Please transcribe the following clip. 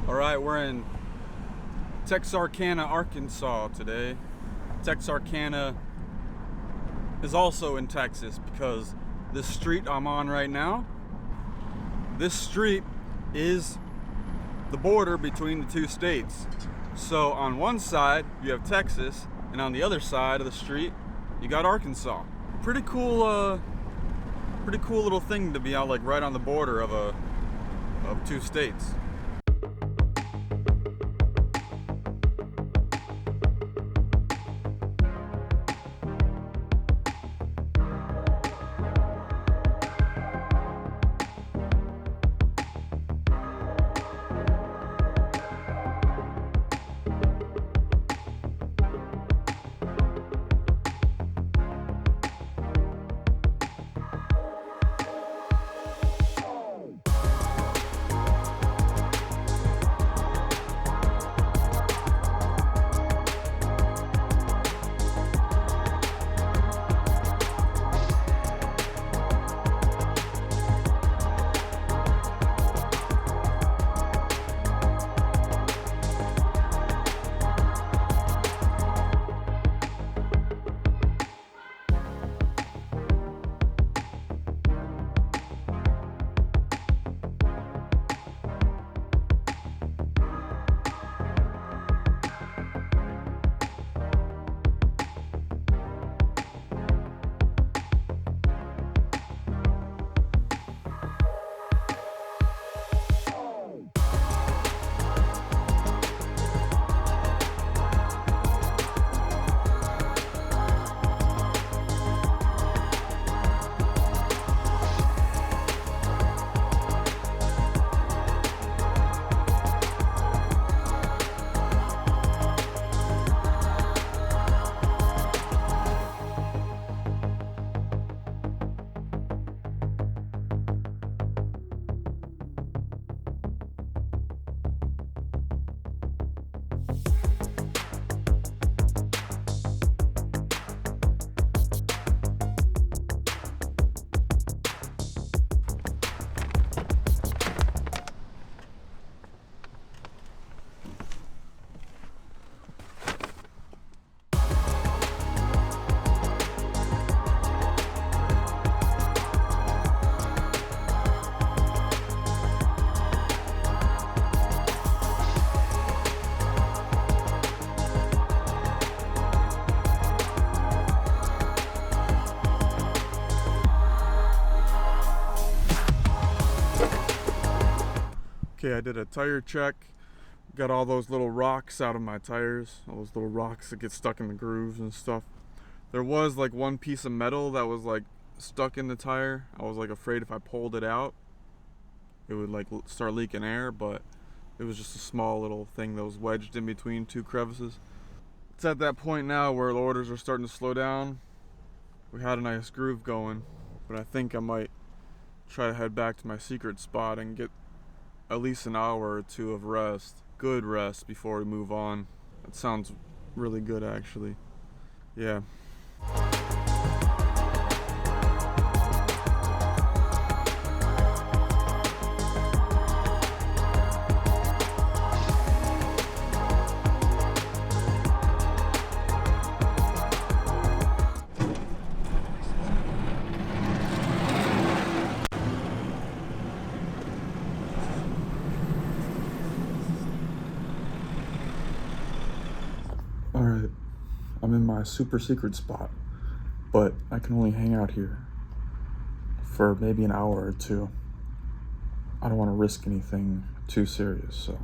Alright, we're in Texarkana, Arkansas today. Texarkana is also in Texas because this street I'm on right now, this street is the border between the two states. So on one side you have Texas, and on the other side of the street you got Arkansas. Pretty cool little thing to be out like right on the border of two states. Okay, I did a tire check, got all those little rocks out of my tires, all those little rocks that get stuck in the grooves and stuff. There was like one piece of metal that was like stuck in the tire. I was like afraid if I pulled it out, it would like start leaking air, but it was just a small little thing that was wedged in between two crevices. It's at that point now where the orders are starting to slow down. We had a nice groove going, but I think I might try to head back to my secret spot and get at least an hour or two of rest, good rest, before we move on. That sounds really good, actually. Yeah. Alright, I'm in my super secret spot, but I can only hang out here for maybe an hour or two. I don't want to risk anything too serious, so